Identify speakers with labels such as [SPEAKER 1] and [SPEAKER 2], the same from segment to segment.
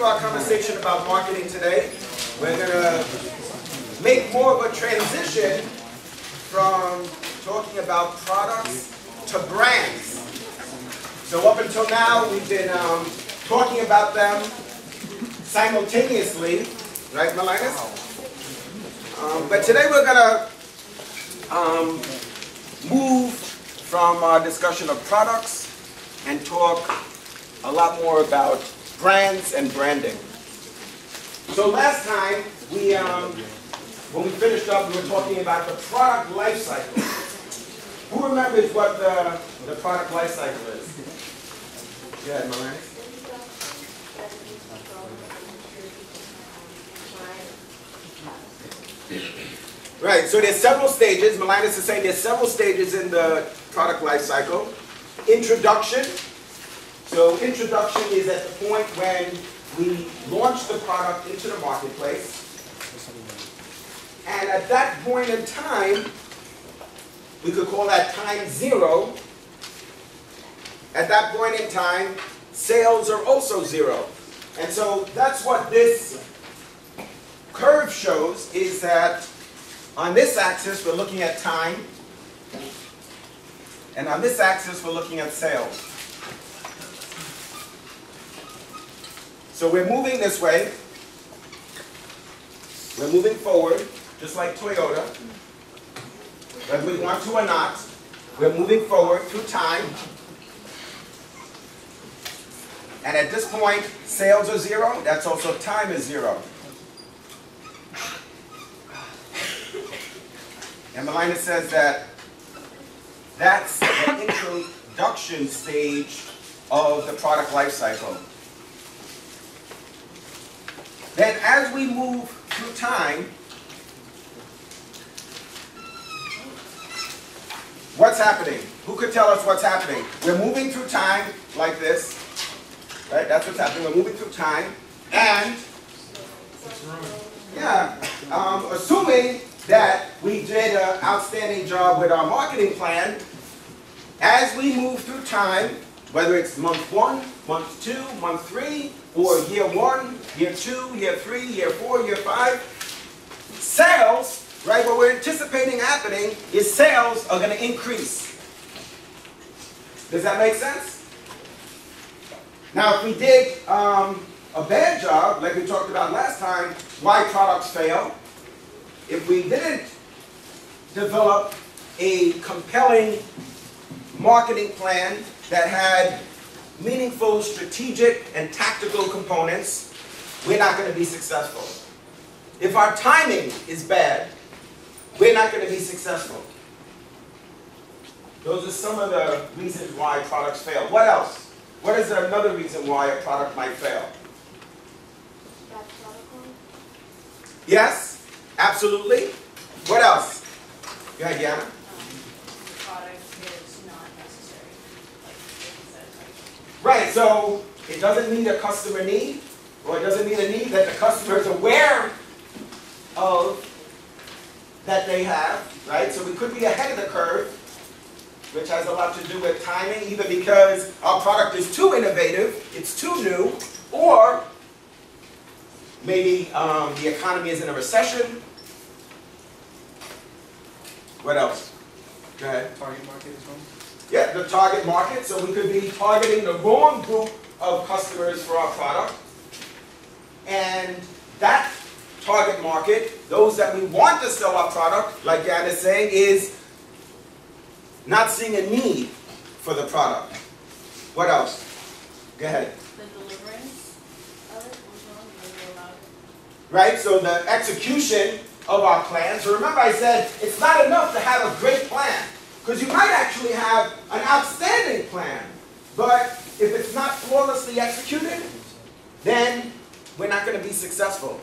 [SPEAKER 1] our conversation about marketing today. We're going to make more of a transition from talking about products to brands. So up until now, we've been talking about them simultaneously, right, Myles? But today we're going to move from our discussion of products and talk a lot more about brands and branding. So last time, when we finished up, we were talking about the product life cycle. Who remembers what the product life cycle is? Yeah, Myles? Right, so there's several stages. Myles is saying there's several stages in the product life cycle. Introduction. So introduction is at the point when we launch the product into the marketplace. And at that point in time, we could call that time zero. At that point in time, sales are also zero. And so that's what this curve shows, is that on this axis, we're looking at time. And on this axis, we're looking at sales. So we're moving this way. We're moving forward, just like Toyota. Whether we want to or not, we're moving forward through time. And at this point, sales are zero. That's also time is zero. And Myles says that that's the introduction stage of the product life cycle. Then as we move through time, what's happening? Who could tell us what's happening? We're moving through time like this. Right? That's what's happening. We're moving through time. And, yeah, assuming that we did an outstanding job with our marketing plan, as we move through time, whether it's month 1, month 2, month 3, or year 1, year 2, year 3, year 4, year 5, sales, right, what we're anticipating happening is sales are going to increase. Does that make sense? Now, if we did a bad job, like we talked about last time, why products fail, if we didn't develop a compelling marketing plan that had meaningful strategic and tactical components, we're not going to be successful. If our timing is bad, we're not going to be successful. Those are some of the reasons why products fail. What else? What is another reason why a product might fail?
[SPEAKER 2] Bad protocol.
[SPEAKER 1] Yes, absolutely. What else? Go ahead, Yana.
[SPEAKER 2] The product is not necessary. Like it said,
[SPEAKER 1] Right, so it doesn't meet a customer need, or it doesn't meet a need that the customer is aware of that they have, right? So we could be ahead of the curve, which has a lot to do with timing, either because our product is too innovative, it's too new, or maybe the economy is in a recession. What else? Go ahead.
[SPEAKER 3] Target market as well?
[SPEAKER 1] Yeah, the target market. So we could be targeting the wrong group of customers for our product. And that target market, those that we want to sell our product, like Jan is saying, is not seeing a need for the product. What else? Go ahead.
[SPEAKER 2] the deliverance of it was wrong. Maybe allowed it.
[SPEAKER 1] Right? So the execution of our plan. So remember I said it's not enough to have a great plan, because you might actually have an outstanding plan, but if it's not flawlessly executed, then we're not going to be successful.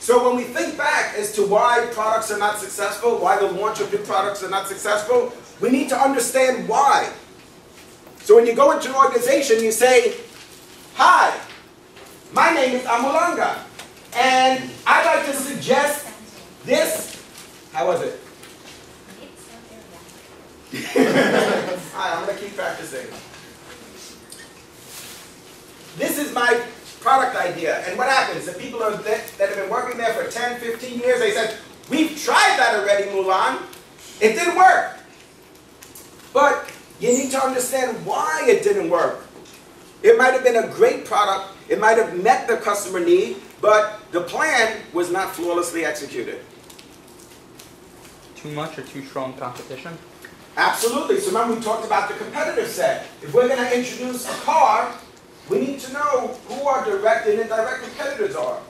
[SPEAKER 1] So when we think back as to why products are not successful, why the launch of new products are not successful, we need to understand why. So when you go into an organization, you say, "Hi, my name is Amulanga, and I'd like to suggest this." How was it? Alright, I'm going to keep practicing. This is my product idea. And what happens? The people that have been working there for 10, 15 years, they said, we've tried that already, Mulan. It didn't work. But you need to understand why it didn't work. It might have been a great product. It might have met the customer need, but the plan was not flawlessly executed.
[SPEAKER 3] Too much or too strong competition?
[SPEAKER 1] Absolutely. So remember we talked about the competitive set. If we're going to introduce a car, we need to know who our direct and indirect competitors are.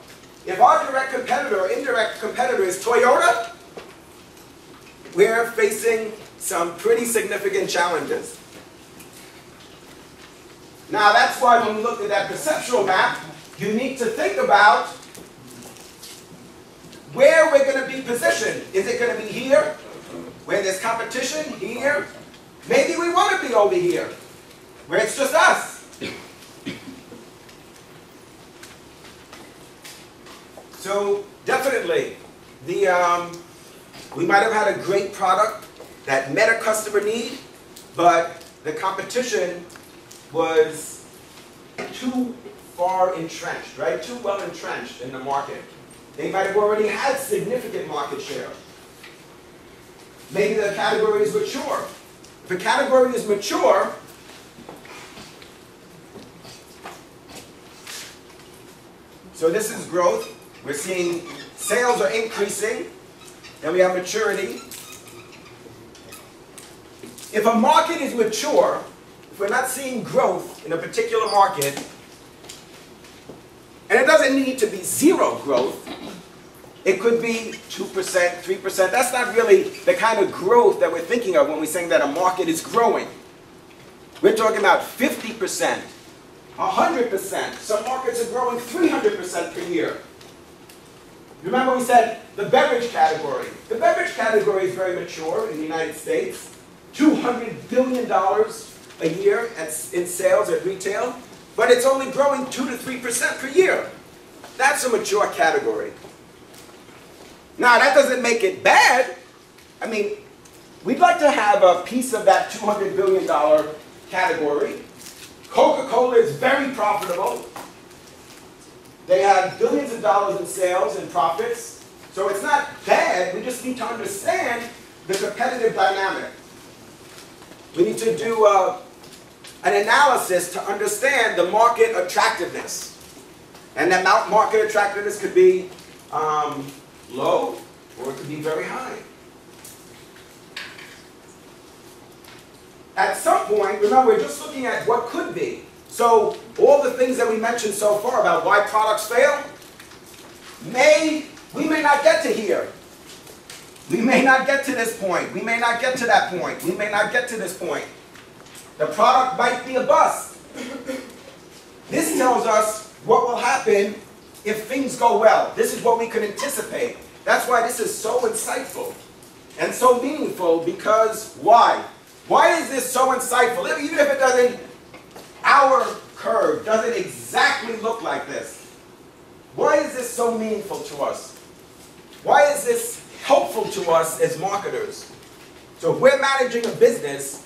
[SPEAKER 1] If our direct competitor or indirect competitor is Toyota, we're facing some pretty significant challenges. Now that's why when we look at that perceptual map, you need to think about where we're going to be positioned. Is it going to be here, where there's competition, here? Maybe we want to be over here, where it's just us. So definitely, we might have had a great product that met a customer need, but the competition was too far entrenched, right? Too well entrenched in the market. They might have already had significant market share. Maybe the category is mature. If a category is mature, so this is growth. We're seeing sales are increasing, and we have maturity. If a market is mature, if we're not seeing growth in a particular market, and it doesn't need to be zero growth, it could be 2%, 3%. That's not really the kind of growth that we're thinking of when we're saying that a market is growing. We're talking about 50%, 100%. Some markets are growing 300% per year. Remember we said the beverage category. The beverage category is very mature in the United States. $200 billion a year in sales at retail, but it's only growing 2 to 3% per year. That's a mature category. Now that doesn't make it bad. I mean, we'd like to have a piece of that $200 billion category. Coca-Cola is very profitable. They have billions of dollars in sales and profits. So it's not bad. We just need to understand the competitive dynamic. We need to do an analysis to understand the market attractiveness. And that market attractiveness could be low, or it could be very high. At some point, remember, we're just looking at what could be. So all the things that we mentioned so far about why products fail, we may not get to here. We may not get to this point. We may not get to that point. We may not get to this point. The product might be a bust. This tells us what will happen if things go well. This is what we can anticipate. That's why this is so insightful and so meaningful, because why? Why is this so insightful? Even if it doesn't, our curve doesn't exactly look like this. Why is this so meaningful to us? Why is this helpful to us as marketers? So if we're managing a business,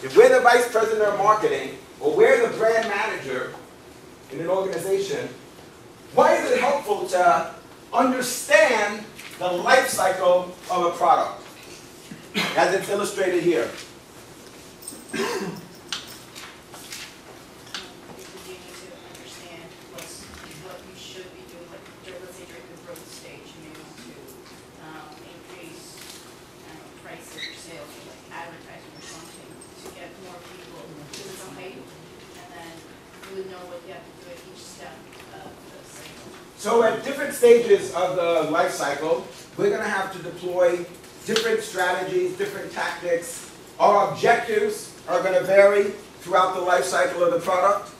[SPEAKER 1] if we're the vice president of marketing, or we're the brand manager in an organization, why is it helpful to understand the life cycle of a product, as it's illustrated here?
[SPEAKER 2] What you should be doing, like let's say during the growth stage, you may want to increase prices or sales, or like advertising or something to get more people to the height, and then you would know what you have to do at each step of the cycle.
[SPEAKER 1] So at different stages of the life cycle, we're going to have to deploy different strategies, different tactics. Our objectives are going to vary throughout the life cycle of the product,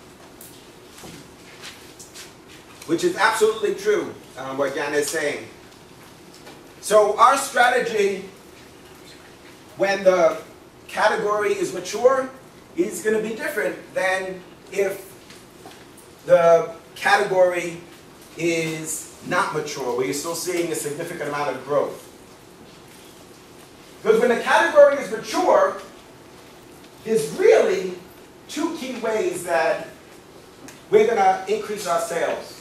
[SPEAKER 1] which is absolutely true, what Jan is saying. So our strategy, when the category is mature, is going to be different than if the category is not mature, where you're still seeing a significant amount of growth. Because when the category is mature, there's really two key ways that we're going to increase our sales?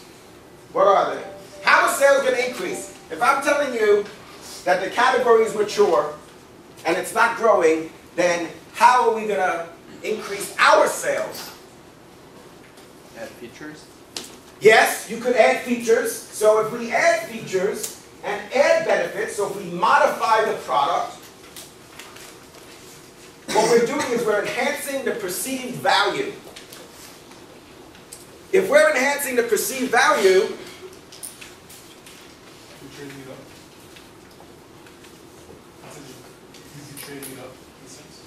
[SPEAKER 1] What are they? How is sales going to increase? If I'm telling you that the category is mature and it's not growing, then how are we going to increase our sales?
[SPEAKER 3] Add features.
[SPEAKER 1] Yes, you could add features. So if we add features and add benefits, so if we modify the product, what we're doing is we're enhancing the perceived value. If we're enhancing the perceived value,
[SPEAKER 4] We're trading it up. That's easy trading it up, in a sense.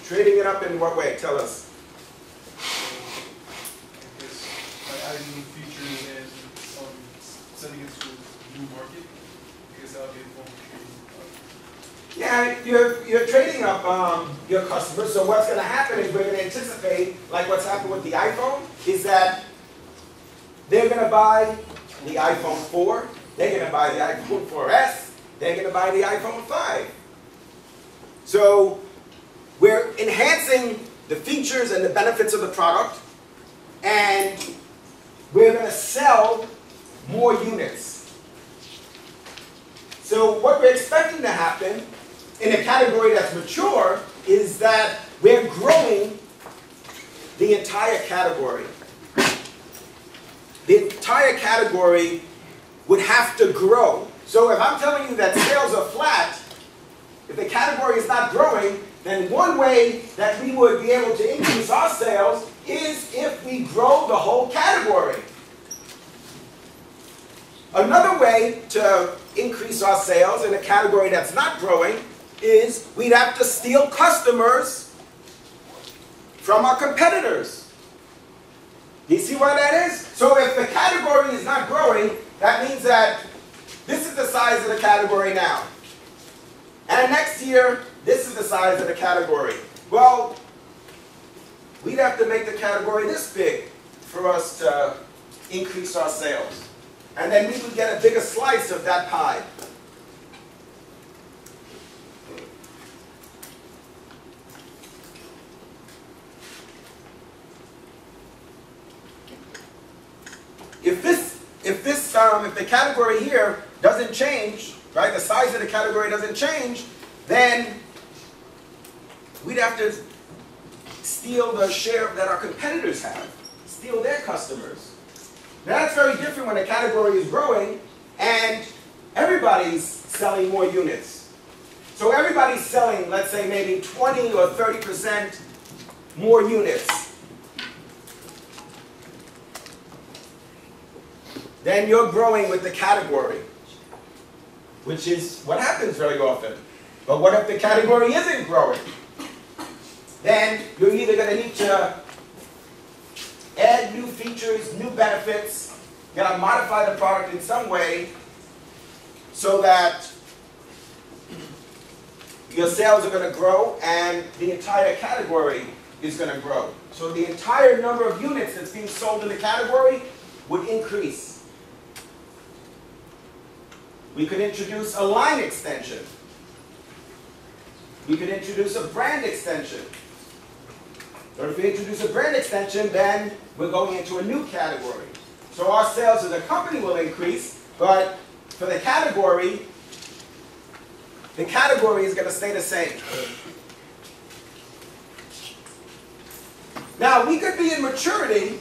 [SPEAKER 1] trading it up in what way? Tell us.
[SPEAKER 4] I guess by adding new features and sending it to a new market, I guess that would be a form of trading up.
[SPEAKER 1] Yeah, you're trading up your customers. So what's going to happen is we're going to anticipate, like what's happened with the iPhone, is that they're going to buy the iPhone 4, they're going to buy the iPhone 4S, they're going to buy the iPhone 5. So we're enhancing the features and the benefits of the product, and we're going to sell more units. So what we're expecting to happen in a category that's mature is that we're growing the entire category. The entire category would have to grow. So if I'm telling you that sales are flat, if the category is not growing, then one way that we would be able to increase our sales is if we grow the whole category. Another way to increase our sales in a category that's not growing is we'd have to steal customers from our competitors. Do you see why that is? So if the category is not growing, that means that this is the size of the category now. And next year, this is the size of the category. Well, we'd have to make the category this big for us to increase our sales. And then we would get a bigger slice of that pie. If the category here doesn't change, right, the size of the category doesn't change, then we'd have to steal the share that our competitors have, steal their customers. Now that's very different when a category is growing and everybody's selling more units. So everybody's selling, let's say, maybe 20 or 30% more units. Then you're growing with the category, which is what happens very often. But what if the category isn't growing? Then you're either going to need to add new features, new benefits, you got to modify the product in some way so that your sales are going to grow and the entire category is going to grow. So the entire number of units that's being sold in the category would increase. We could introduce a line extension. We could introduce a brand extension. Or if we introduce a brand extension, then we're going into a new category. So our sales as a company will increase, but for the category is going to stay the same. Now, we could be in maturity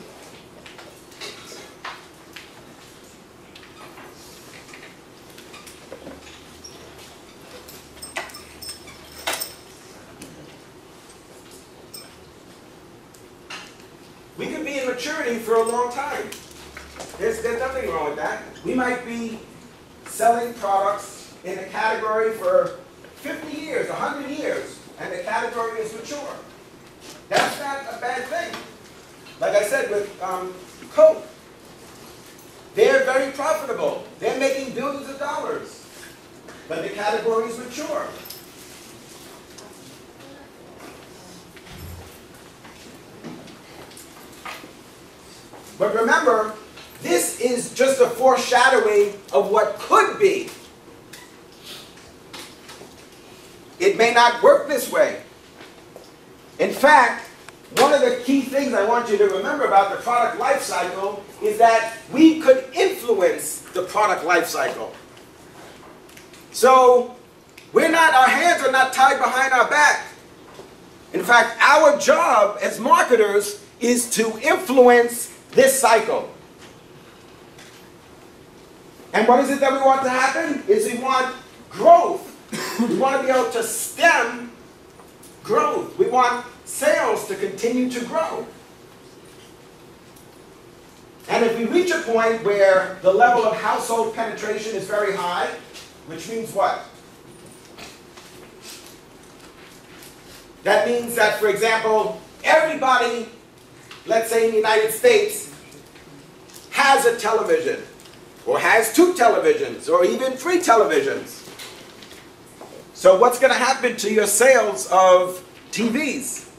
[SPEAKER 1] for a long time. There's nothing wrong with that. We might be selling products in a category for 50 years, 100 years, and the category is mature. That's not a bad thing. Like I said with Coke, they're very profitable. They're making billions of dollars, but the category is mature. But remember, this is just a foreshadowing of what could be. It may not work this way. In fact, one of the key things I want you to remember about the product life cycle is that we could influence the product life cycle. So our hands are not tied behind our back. In fact, our job as marketers is to influence this cycle. And what is it that we want to happen? Is we want growth. We want to be able to stem growth. We want sales to continue to grow. And if we reach a point where the level of household penetration is very high, which means what? That means that, for example, everybody, let's say in the United States, has a television, or has 2 televisions, or even 3 televisions. So what's going to happen to your sales of TVs?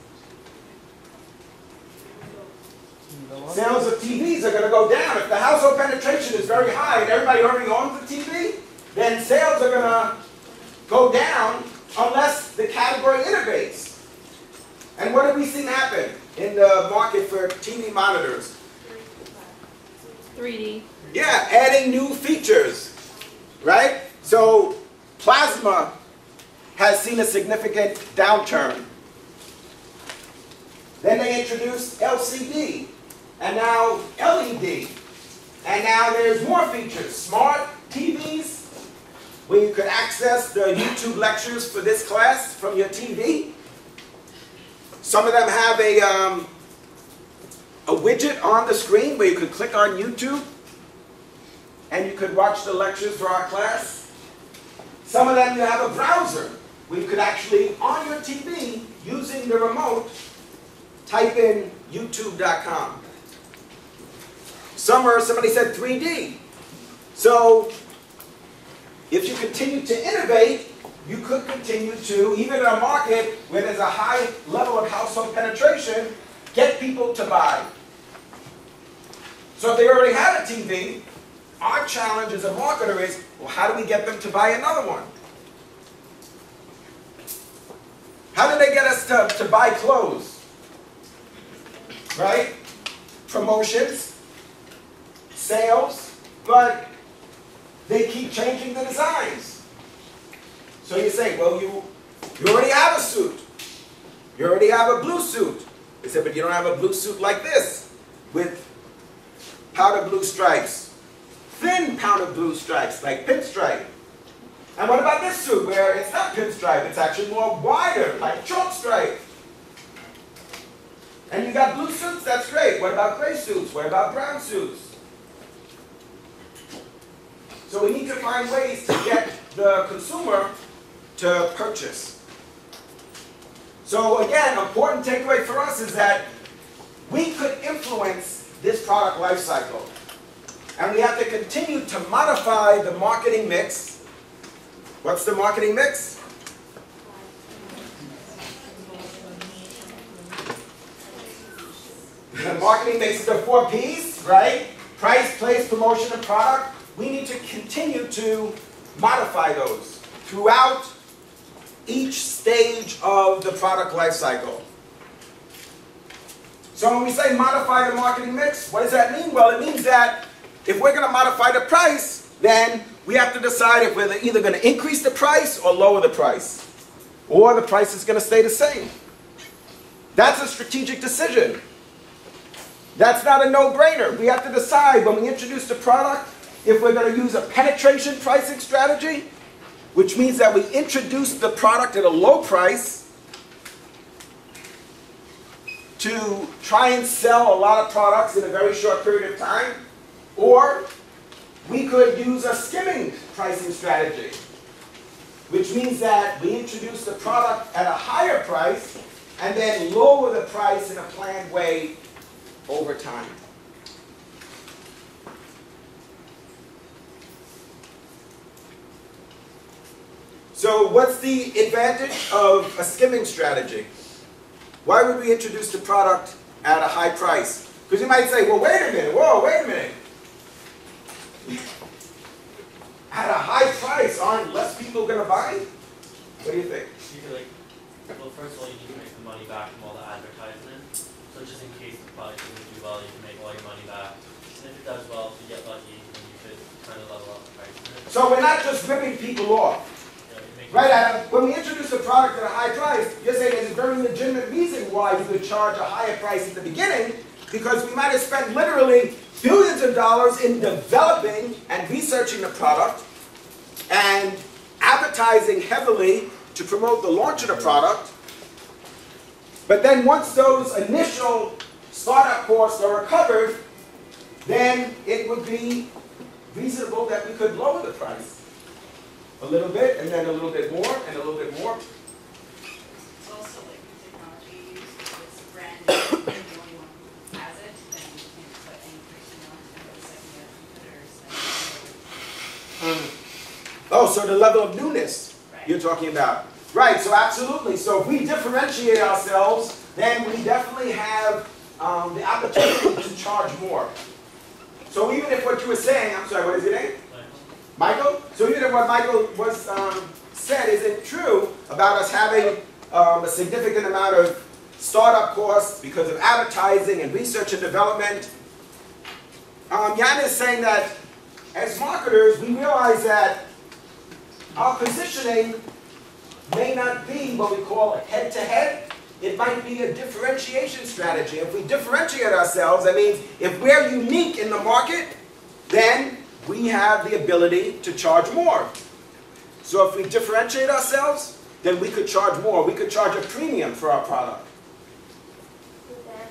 [SPEAKER 1] Sales of TVs are going to go down. If the household penetration is very high and everybody already owns a TV, then sales are going to go down unless the category innovates. And what have we seen happen in the market for TV monitors?
[SPEAKER 5] 3D.
[SPEAKER 1] Yeah, adding new features, right? So plasma has seen a significant downturn. Then they introduced LCD, and now LED. And now there's more features. Smart TVs, where you could access the YouTube lectures for this class from your TV. Some of them have a widget on the screen where you could click on YouTube and you could watch the lectures for our class. Some of them you have a browser where you could actually, on your TV, using the remote, type in youtube.com. Somebody said 3D. So if you continue to innovate, you could continue to, even in a market where there's a high level of household penetration, get people to buy. So if they already have a TV, our challenge as a marketer is, well, how do we get them to buy another one? How do they get us to buy clothes? Right? Promotions, sales, but they keep changing the designs. So you say, well, you already have a suit. You already have a blue suit. They said, but you don't have a blue suit like this, with powder blue stripes, thin powder blue stripes, like pinstripe. And what about this suit, where it's not pinstripe, it's actually more wider, like chalk stripe? And you got blue suits, that's great. What about gray suits? What about brown suits? So we need to find ways to get the consumer to purchase. So again, an important takeaway for us is that we could influence this product life cycle. And we have to continue to modify the marketing mix. What's the marketing mix? The marketing mix is the 4 Ps, right? Price, place, promotion, and product. We need to continue to modify those throughout each stage of the product life cycle. So when we say modify the marketing mix, what does that mean? Well, it means that if we're going to modify the price, then we have to decide if we're either going to increase the price or lower the price. Or the price is going to stay the same. That's a strategic decision. That's not a no-brainer. We have to decide when we introduce the product if we're going to use a penetration pricing strategy, which means that we introduce the product at a low price to try and sell a lot of products in a very short period of time, or we could use a skimming pricing strategy, which means that we introduce the product at a higher price and then lower the price in a planned way over time. So what's the advantage of a skimming strategy? Why would we introduce the product at a high price? Because you might say, well, wait a minute, whoa, wait a minute. At a high price, aren't less people going to buy? What do you think?
[SPEAKER 6] You could well, first of all, you need to make the money back from all the advertisement.
[SPEAKER 5] just in case the product doesn't do well, you can make all your money back. And if it does well, if you get lucky, then you could kind of level up the price.
[SPEAKER 1] So we're not just ripping people off.
[SPEAKER 5] You know, you make
[SPEAKER 1] Right, Adam? When we introduce a product at a high price, you're saying there's a very legitimate reason why you would charge a higher price at the beginning, because we might have spent literally billions of dollars in developing and researching the product and advertising heavily to promote the launch of the product. But then once those initial startup costs are recovered, then it would be reasonable that we could lower the price a little bit, and then a little bit more, and a little bit more.
[SPEAKER 2] It's also like the technology you use, if it's brand new, and the only one who has it, then you can't put any pricing on it, and the second you have competitors, then
[SPEAKER 1] Oh, so the level of newness
[SPEAKER 2] right.
[SPEAKER 1] you're talking about. Right, so absolutely. So if we differentiate ourselves, then we definitely have the opportunity to charge more. So even if what you were saying, I'm sorry, what is your name? Michael? So even if what Michael was said isn't true about us having a significant amount of startup costs because of advertising and research and development, Jan is saying that as marketers, we realize that our positioning may not be what we call a head-to-head. It might be a differentiation strategy. If we differentiate ourselves, that means if we're unique in the market, then we have the ability to charge more. So if we differentiate ourselves, then we could charge more. We could charge a premium for our product.
[SPEAKER 6] But then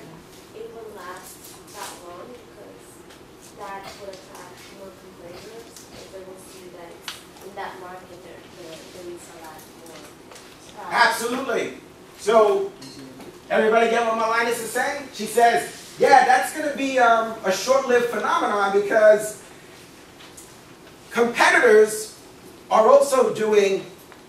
[SPEAKER 6] it will last that long because that will attract more competitors if they will see that in that market there is a lot more.
[SPEAKER 1] Absolutely. So, everybody get what Myles is saying? She says, yeah, that's going to be a short-lived phenomenon because competitors are also doing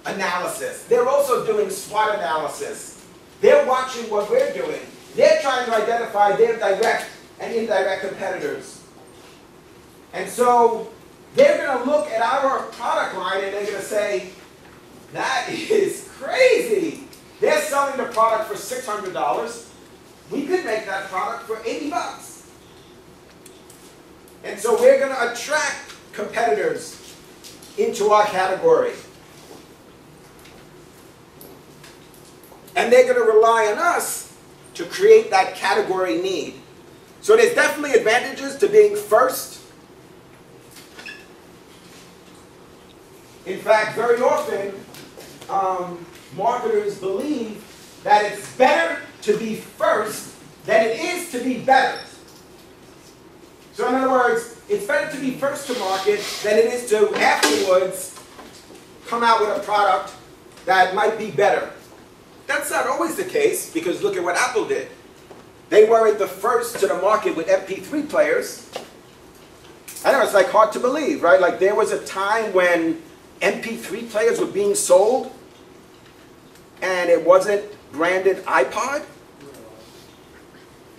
[SPEAKER 1] analysis. They're also doing SWOT analysis. They're watching what we're doing. They're trying to identify their direct and indirect competitors. And so, they're going to look at our product line and they're going to say, that is crazy. They're selling the product for $600. We could make that product for $80. And so we're going to attract competitors into our category. And they're going to rely on us to create that category need. So there's definitely advantages to being first. In fact, very often, marketers believe that it's better to be first than it is to be better. So in other words, it's better to be first to market than it is to afterwards come out with a product that might be better. That's not always the case, because look at what Apple did. They weren't the first to the market with MP3 players. I know, it's like hard to believe, right? Like there was a time when MP3 players were being sold and it wasn't branded iPod?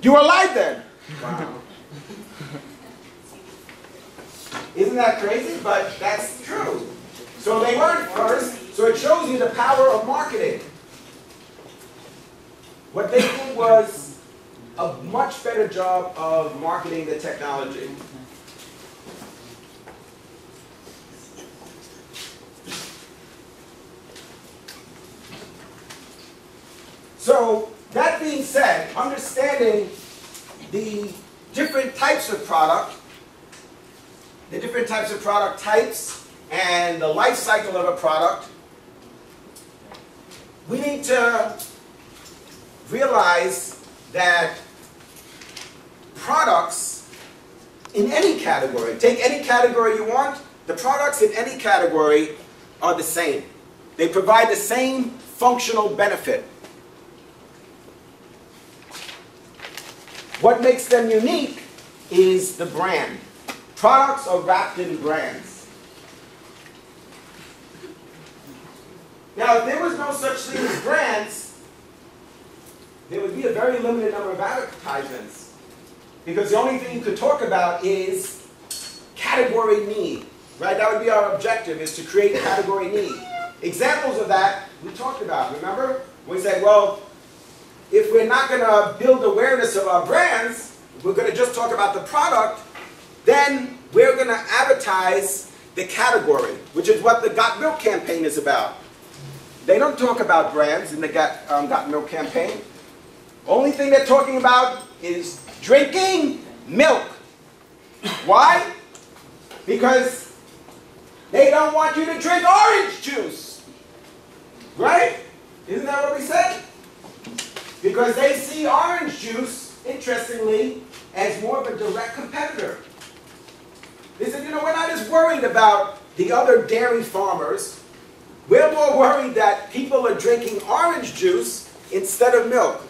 [SPEAKER 1] You were alive then? Wow. Isn't that crazy? But that's true. So they weren't first, so it shows you the power of marketing. What they did was a much better job of marketing the technology. So, that being said, understanding the different types of product, the different types of product types, and the life cycle of a product, we need to realize that products in any category, take any category you want, the products in any category are the same. They provide the same functional benefit. What makes them unique is the brand. Products are wrapped in brands. Now, if there was no such thing as brands, there would be a very limited number of advertisements. Because the only thing you could talk about is category need. Right? That would be our objective, is to create category need. Examples of that we talked about. Remember? We said, well, if we're not going to build awareness of our brands, we're going to just talk about the product, then we're going to advertise the category, which is what the Got Milk campaign is about. They don't talk about brands in the Got Milk campaign. Only thing they're talking about is drinking milk. Why? Because they don't want you to drink orange juice. Right? Isn't that what we said? Because they see orange juice, interestingly, as more of a direct competitor. They said, you know, we're not as worried about the other dairy farmers. We're more worried that people are drinking orange juice instead of milk.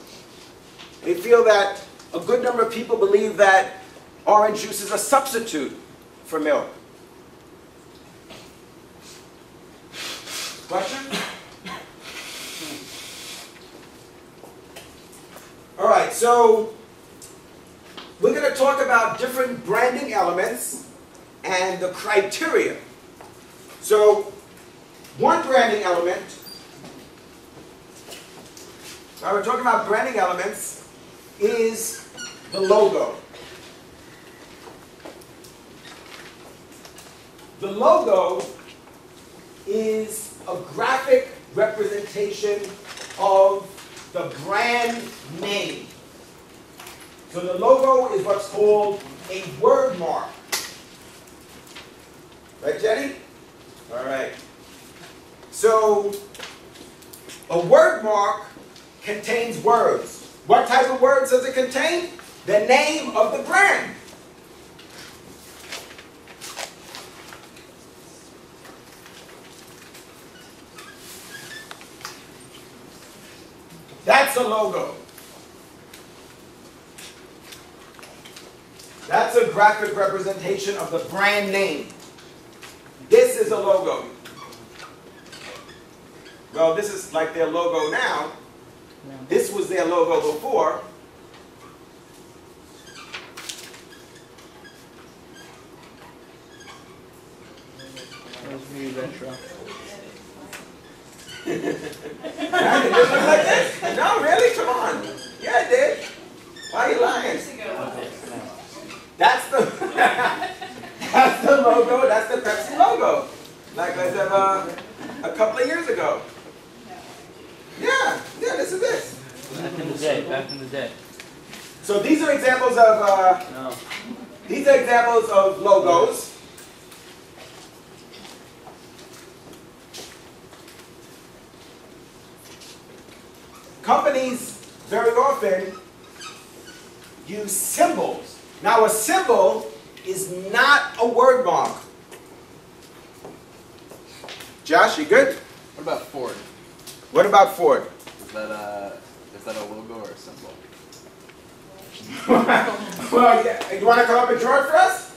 [SPEAKER 1] They feel that a good number of people believe that orange juice is a substitute for milk. Question? All right, so we're going to talk about different branding elements and the criteria. So, one branding element, now we're talking about branding elements, is the logo. The logo is a graphic representation of the brand name. So the logo is what's called a word mark. Right, Jenny? All right. So a word mark contains words. What type of words does it contain? The name of the brand. That's a logo. That's a graphic representation of the brand name. This is a logo. Well, this is like their logo now. This was their logo before.
[SPEAKER 3] That was really retro.
[SPEAKER 1] It didn't look like this? No, really? Come on. Yeah, it did. Why are you lying? That's the that's the logo. That's the Pepsi logo. Like I said a couple of years ago. Yeah, this is this.
[SPEAKER 3] Back in the day, back in the day.
[SPEAKER 1] So these are examples of
[SPEAKER 3] No.
[SPEAKER 1] these are examples of logos. Companies very often use symbols. Now a symbol is not a word mark. Josh, you good?
[SPEAKER 3] What about Ford?
[SPEAKER 1] What about Ford?
[SPEAKER 3] Is that a logo or a symbol?
[SPEAKER 1] Well, yeah. You want to come up and draw it for us?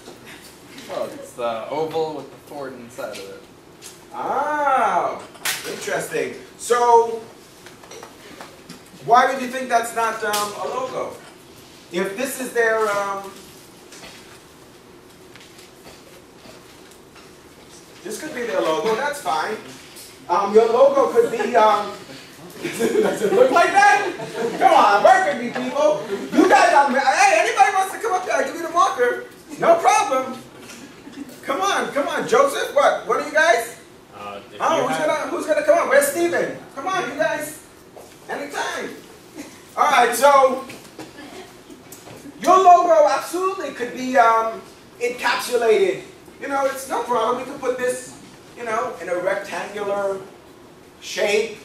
[SPEAKER 3] Oh, it's the oval with the Ford inside of it.
[SPEAKER 1] Ah, interesting. So, why would you think that's not a logo? If this is their this could be their logo. That's fine. Your logo could be. Does it look like that? Come on, work with me, people. You guys, hey, anybody wants to come up here? I'll give you the marker. No problem. Come on, Joseph. What are you guys? Who's gonna come on? Where's Steven? Come on, you guys. Anytime. All right, so your logo absolutely could be encapsulated. You know, it's no problem. We could put this, you know, in a rectangular shape.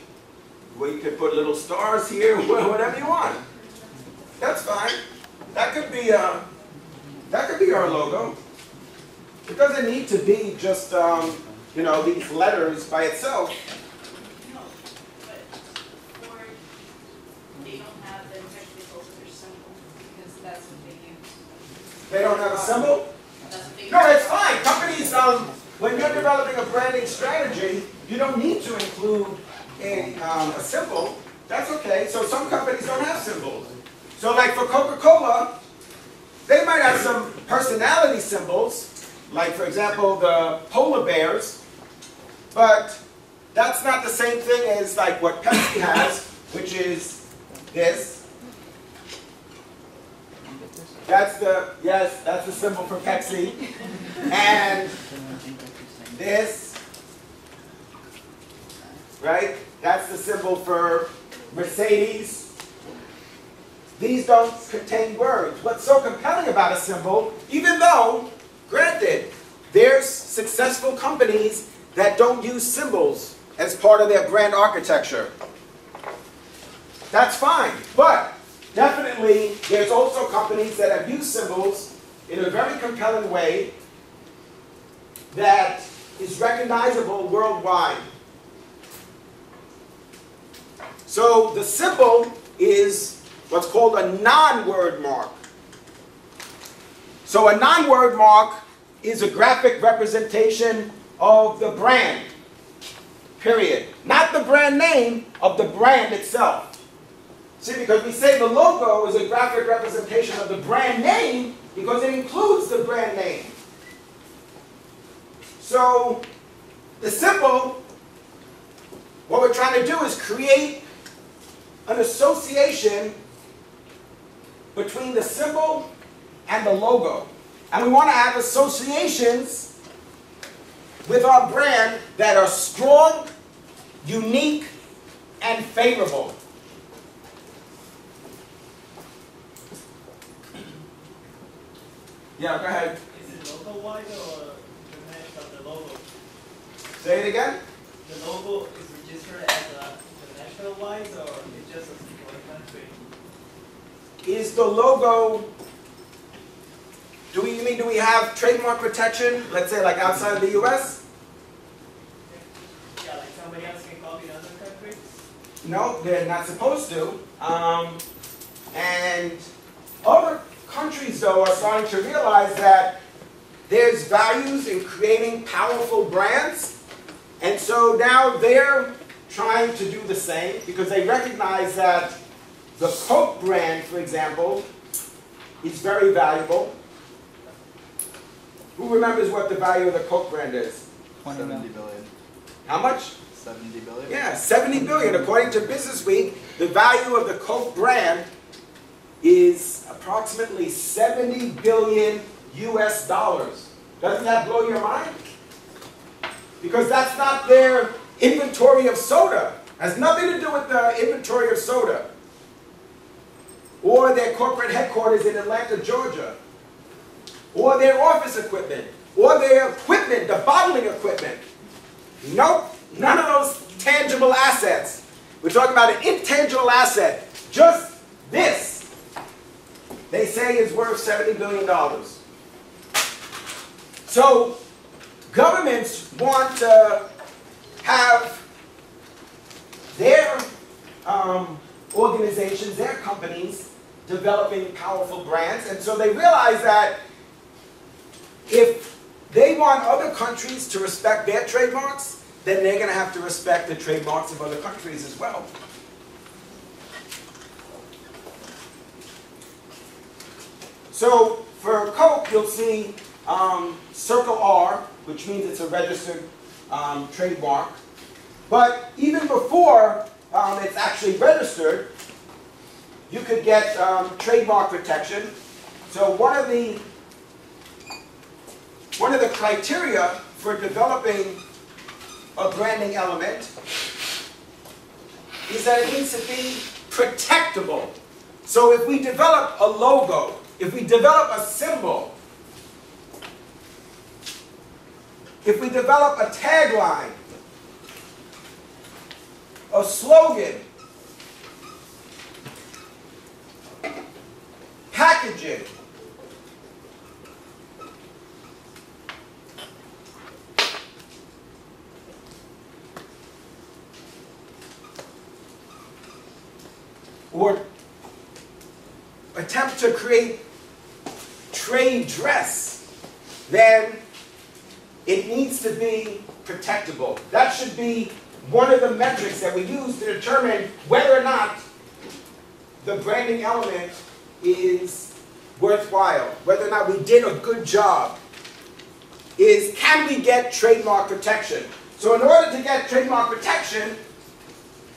[SPEAKER 1] We could put little stars here, whatever you want. That's fine. That could be our logo. It doesn't need to be just you know, these letters by itself.
[SPEAKER 2] No, but Ford, they don't have the integrity filter their symbol, because that's what they use.
[SPEAKER 1] They don't have a symbol?
[SPEAKER 2] That's what they
[SPEAKER 1] No,
[SPEAKER 2] use.
[SPEAKER 1] it's fine. Companies, when you're developing a branding strategy, you don't need to include a symbol. That's okay. So some companies don't have symbols. So like for Coca-Cola, they might have some personality symbols, like for example the polar bears, but that's not the same thing as like what Pepsi has, which is this. That's the symbol for Pepsi. And this, right? That's the symbol for Mercedes. These don't contain words. What's so compelling about a symbol, even though, granted, there's successful companies that don't use symbols as part of their brand architecture. That's fine, but definitely there's also companies that have used symbols in a very compelling way that is recognizable worldwide. So the symbol is what's called a non-word mark. So a non-word mark is a graphic representation of the brand, period. Not the brand name, of the brand itself. See, because we say the logo is a graphic representation of the brand name because it includes the brand name. So the symbol, what we're trying to do is create an association between the symbol and the logo. And we want to have associations with our brand that are strong, unique, and favorable. Yeah, go ahead.
[SPEAKER 7] Is it logo-wide or the name of the logo?
[SPEAKER 1] Say it again.
[SPEAKER 7] The logo is registered as a national-wide or it's just for the country?
[SPEAKER 1] Is the logo, do we have trademark protection, let's say like outside of the US?
[SPEAKER 7] Yeah, like somebody else can copy in other countries?
[SPEAKER 1] No, they're not supposed to. And other countries, though, are starting to realize that there's values in creating powerful brands. And so now they're trying to do the same because they recognize that the Coke brand, for example, is very valuable. Who remembers what the value of the Coke brand is?
[SPEAKER 3] 70 billion.
[SPEAKER 1] How much?
[SPEAKER 3] 70 billion?
[SPEAKER 1] Yeah, 70 billion. According to Business Week, the value of the Coke brand is approximately 70 billion US dollars. Doesn't that blow your mind? Because that's not their inventory of soda. Has nothing to do with the inventory of soda. Or their corporate headquarters in Atlanta, Georgia. Or their office equipment. Or their equipment, the bottling equipment. Nope, none of those tangible assets. We're talking about an intangible asset. Just this, they say, is worth $70 billion. So governments want to have their organizations, their companies, developing powerful brands. And so they realize that if they want other countries to respect their trademarks, then they're going to have to respect the trademarks of other countries as well. So for Coke, you'll see Circle R, which means it's a registered trademark. But even before it's actually registered, you could get trademark protection. So one of the criteria for developing a branding element is that it needs to be protectable. So if we develop a logo, if we develop a symbol, if we develop a tagline, a slogan, packaging, or attempt to create trade dress, then it needs to be protectable. That should be one of the metrics that we use to determine whether or not the branding element is worthwhile, whether or not we did a good job, is can we get trademark protection? So in order to get trademark protection,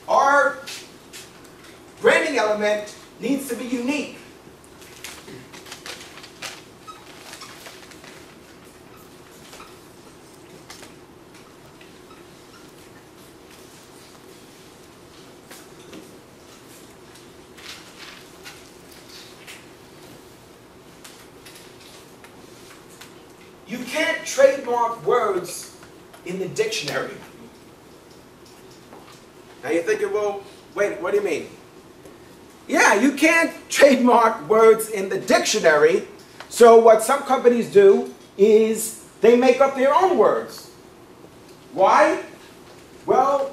[SPEAKER 1] our branding element needs to be unique. You can't trademark words in the dictionary. Now you're thinking, well, wait, what do you mean? Yeah, you can't trademark words in the dictionary. So what some companies do is they make up their own words. Why? Well,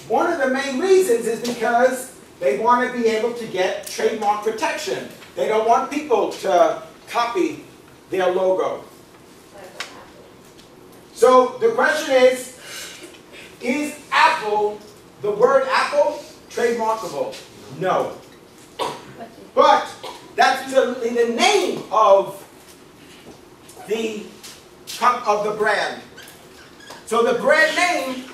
[SPEAKER 1] one of the main reasons is because they want to be able to get trademark protection. They don't want people to copy their logo. So the question is Apple, the word Apple, trademarkable? No. But that's the name of the brand. So the brand name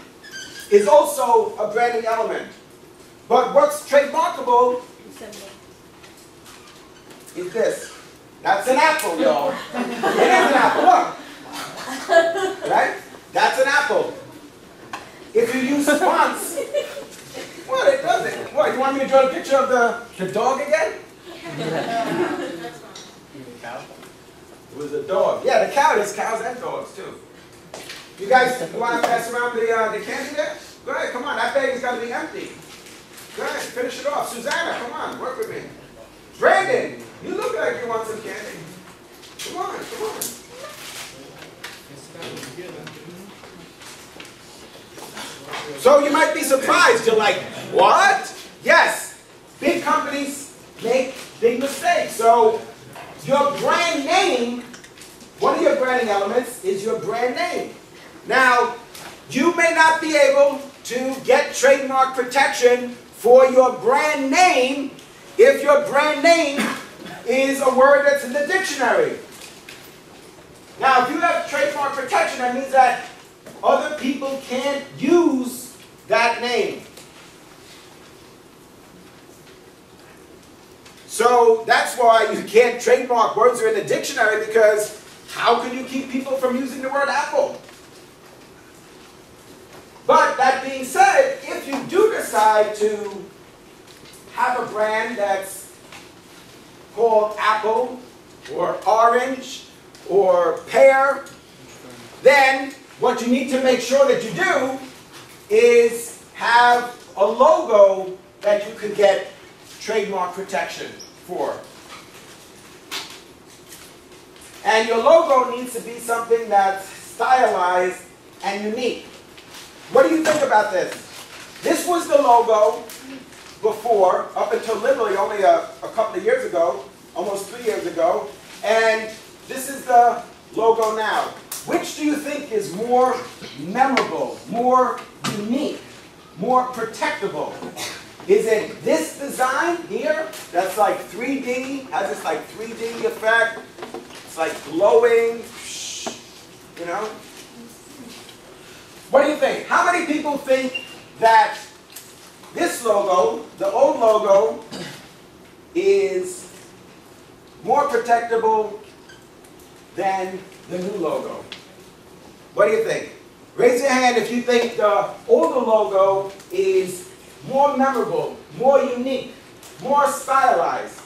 [SPEAKER 1] is also a branding element. But what's trademarkable is this. That's an apple, y'all. It is an apple. Look. Right? That's an apple. If you use fonts, well, it doesn't. What, you want me to draw a picture of the dog again? It was a dog. Yeah, the cow. There's cows and dogs too. You guys, you want to pass around the candy there? Go ahead, come on. That bag has got to be empty. Go ahead, finish it off. Susanna, come on, work with me. Brandon, you look like you want some candy. Come on, come on. So you might be surprised. You're like, what? Yes, big companies make big mistakes. So your brand name, one of your branding elements is your brand name. Now, you may not be able to get trademark protection for your brand name if your brand name is a word that's in the dictionary. Now, if you have trademark protection, that means that other people can't use that name. So that's why you can't trademark words that are in the dictionary, because how can you keep people from using the word apple? But that being said, if you do decide to have a brand that's called apple or orange or pear, then what you need to make sure that you do is have a logo that you could get trademark protection for. And your logo needs to be something that's stylized and unique. What do you think about this? This was the logo before, up until literally only a couple of years ago, almost 3 years ago, and this is the logo now. Which do you think is more memorable, more unique, more protectable? Is it this design here that's like 3D, has this like 3D effect? It's like glowing, you know? What do you think? How many people think that this logo, the old logo, is more protectable than the new logo? What do you think? Raise your hand if you think the older logo is more memorable, more unique, more stylized.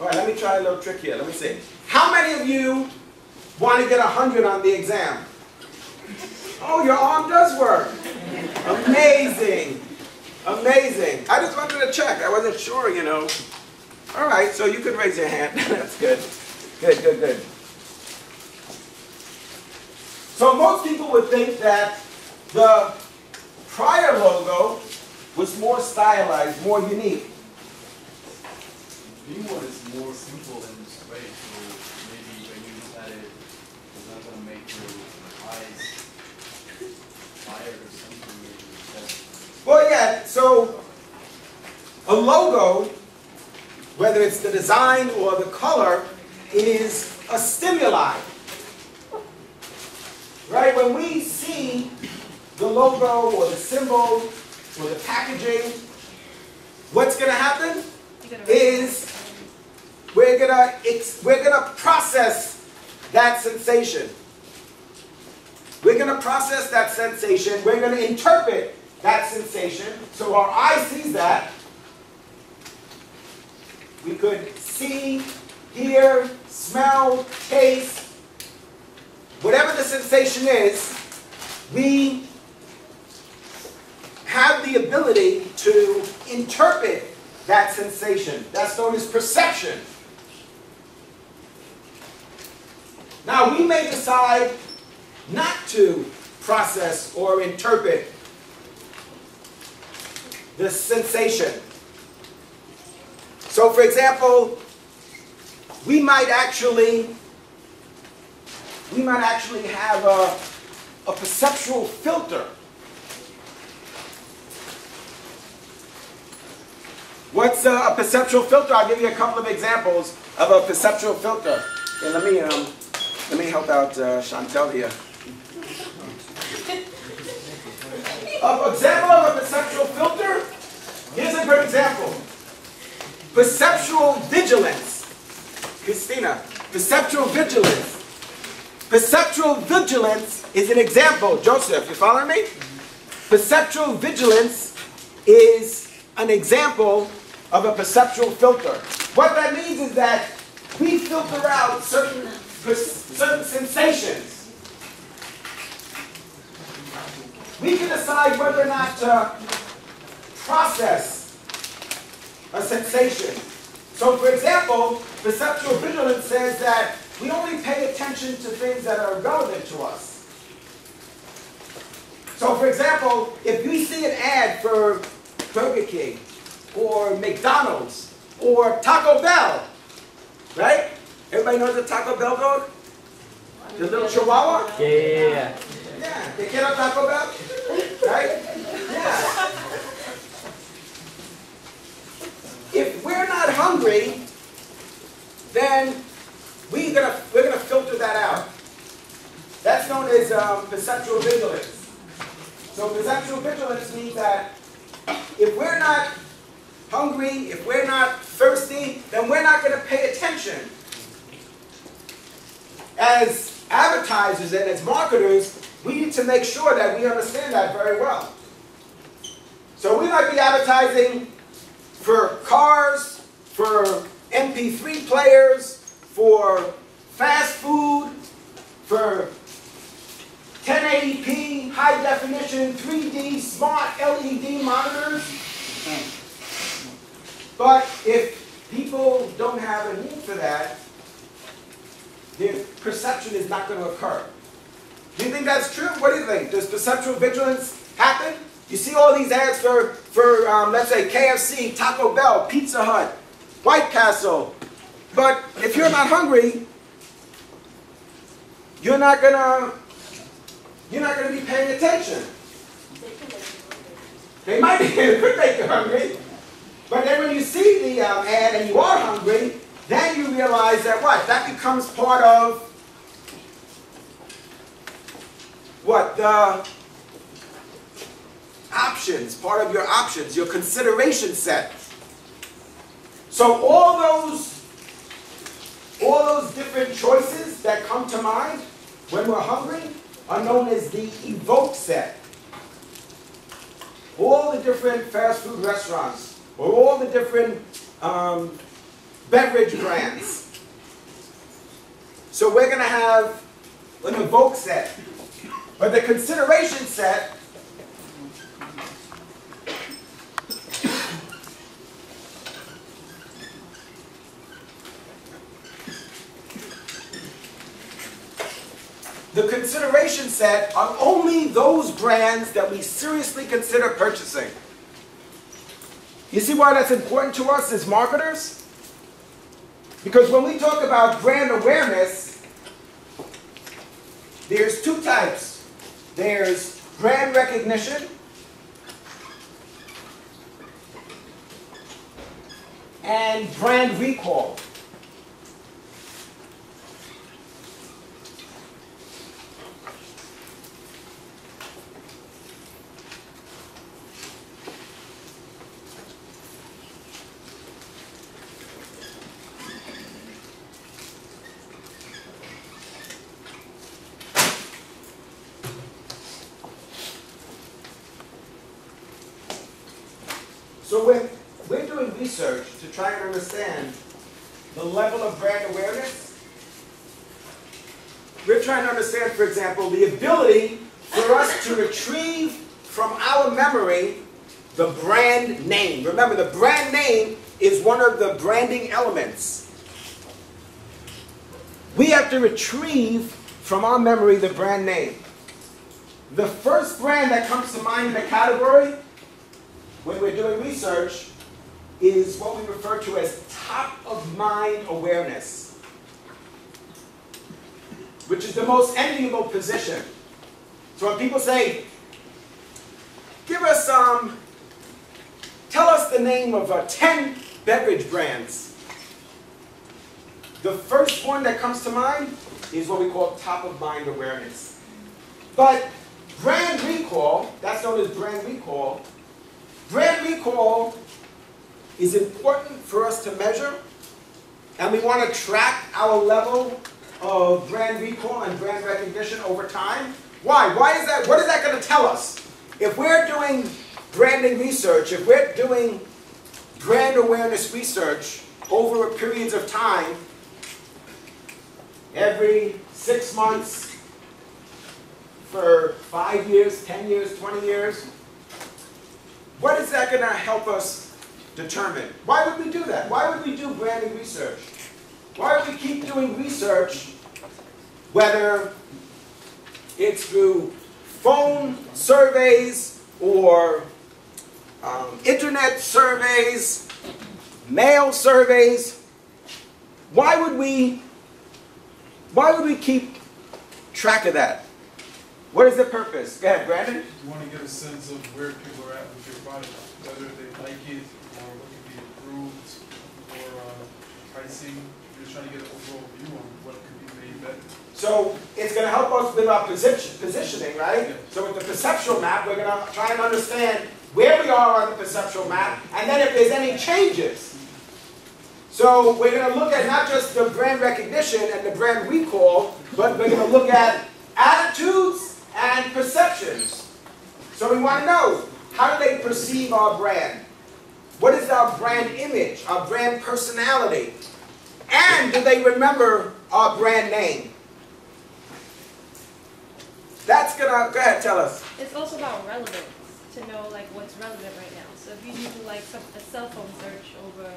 [SPEAKER 1] All right, let me try a little trick here. Let me see. How many of you want to get 100 on the exam? Oh, your arm does work. Amazing. Amazing. I just wanted to check. I wasn't sure, you know. All right, so you could raise your hand. That's good. Good, good, good. So most people would think that the prior logo was more stylized, more unique.
[SPEAKER 4] New one is more simple and straight, so maybe when you look at it, it's not going to make your eyes tired or something. Maybe.
[SPEAKER 1] Well, yeah, so a logo, whether it's the design or the color, is a stimuli. Right? When we see the logo or the symbol or the packaging, what's going to happen is we're gonna process that sensation. We're going to process that sensation. We're going to interpret that sensation. So our eye sees that. We could see, hear, smell, taste, whatever the sensation is, we have the ability to interpret that sensation. That's known as perception. Now, we may decide not to process or interpret the sensation. So, for example, we might actually have a perceptual filter. What's a perceptual filter? I'll give you a couple of examples of a perceptual filter. And let me help out Chantel here. An example of a perceptual filter. Here's a good example. Perceptual vigilance. Christina, perceptual vigilance. Perceptual vigilance is an example. Joseph, you following me? Perceptual vigilance is an example of a perceptual filter. What that means is that we filter out certain sensations. We can decide whether or not to process a sensation. So, for example, perceptual vigilance says that we only pay attention to things that are relevant to us. So, for example, if we see an ad for Burger King or McDonald's or Taco Bell, right? Everybody knows the Taco Bell dog? The little Chihuahua?
[SPEAKER 5] Yeah.
[SPEAKER 1] Yeah, they get on Taco Bell, right? Yeah. If we're not hungry, then we're gonna filter that out. That's known as perceptual vigilance. So perceptual vigilance means that if we're not hungry, if we're not thirsty, then we're not going to pay attention. As advertisers and as marketers, we need to make sure that we understand that very well. So we might be advertising for cars, for MP3 players, for fast food, for 1080p, high definition, 3D, smart LED monitors. But if people don't have a need for that, their perception is not going to occur. Do you think that's true? What do you think? Does perceptual vigilance happen? You see all these ads for let's say, KFC, Taco Bell, Pizza Hut, White Castle. But if you're not hungry, you're not gonna be paying attention. They might be, it could make you hungry. But then when you see the ad and you are hungry, then you realize that what? That becomes part of what? The options, part of your options, your consideration set. So all those different choices that come to mind when we're hungry are known as the evoke set. All the different fast food restaurants, or all the different beverage brands. So we're going to have an evoke set. But the consideration set are only those brands that we seriously consider purchasing. You see why that's important to us as marketers? Because when we talk about brand awareness, there's two types. There's brand recognition and brand recall. So when we're doing research to try and understand the level of brand awareness, we're trying to understand, for example, the ability for us to retrieve from our memory the brand name. Remember, the brand name is one of the branding elements. We have to retrieve from our memory the brand name. The first brand that comes to mind in the category when we're doing research is what we refer to as top-of-mind awareness, which is the most enviable position. So when people say, give us tell us the name of 10 beverage brands, the first one that comes to mind is what we call top-of-mind awareness. But brand recall, that's known as brand recall. Brand recall is important for us to measure, and we want to track our level of brand recall and brand recognition over time. Why? Why is that? What is that going to tell us? If we're doing branding research, if we're doing brand awareness research over periods of time, every 6 months, for 5 years, 10 years, 20 years, what is that going to help us determine? Why would we do that? Why would we do branding research? Why would we keep doing research, whether it's through phone surveys or internet surveys, mail surveys? Why would we keep track of that? What is the purpose? Go ahead, Brandon.
[SPEAKER 8] You want to get a sense of where people are at with your product, whether they like it or what can be improved or pricing. You're trying to get an overall view on what could be made better.
[SPEAKER 1] So it's going to help us with our positioning, right?
[SPEAKER 8] Yeah.
[SPEAKER 1] So with the perceptual map, we're going to try and understand where we are on the perceptual map, and then if there's any changes. So we're going to look at not just the brand recognition and the brand recall, but we're going to look at attitudes and perceptions. So we want to know, how do they perceive our brand? What is our brand image, our brand personality? And do they remember our brand name? That's gonna, go ahead, tell us.
[SPEAKER 9] It's also about relevance, to know like what's relevant right now. So if you do like a cell phone search over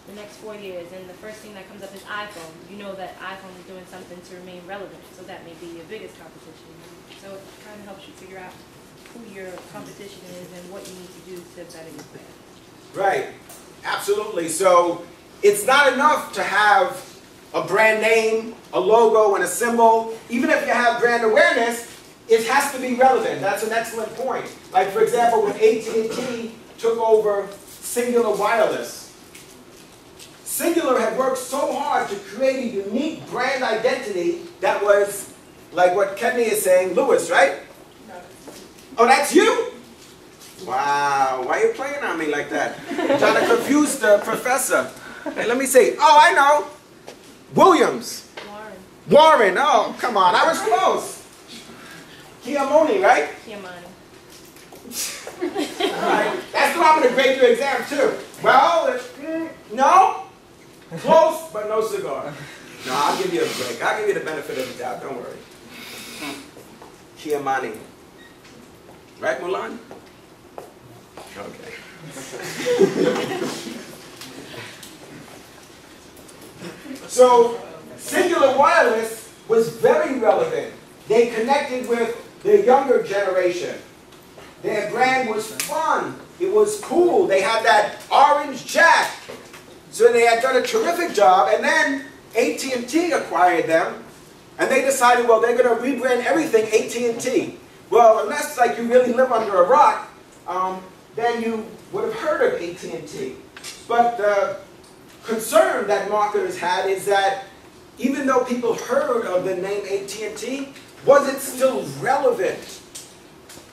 [SPEAKER 9] the next 4 years and the first thing that comes up is iPhone, you know that iPhone is doing something to remain relevant. So that may be your biggest competition. So it kind of helps you figure out who your competition is and what you need to do to better your brand.
[SPEAKER 1] Right, absolutely. So it's not enough to have a brand name, a logo, and a symbol. Even if you have brand awareness, it has to be relevant. That's an excellent point. Like, for example, when AT&T took over Singular Wireless, Singular had worked so hard to create a unique brand identity that was, like what Kenny is saying, Lewis, right? Oh, that's you? Wow, why are you playing on me like that? Trying to confuse the professor. Hey, let me see. Oh, I know. Williams. Warren. Oh, come on. I was close. Chiamoni, right?
[SPEAKER 9] Chiamani.
[SPEAKER 1] All right. That's who I'm going to grade your exam, too. Well, no. Close, but no cigar. No, I'll give you a break. I'll give you the benefit of the doubt. Don't worry. Chiamani. Right, Mulan? Okay. So, Singular Wireless was very relevant. They connected with the younger generation. Their brand was fun. It was cool. They had that orange jack. So they had done a terrific job. And then AT&T acquired them. And they decided, well, they're going to rebrand everything AT&T. Well, unless like you really live under a rock, then you would have heard of AT&T. But the concern that marketers had is that even though people heard of the name AT&T, was it still relevant?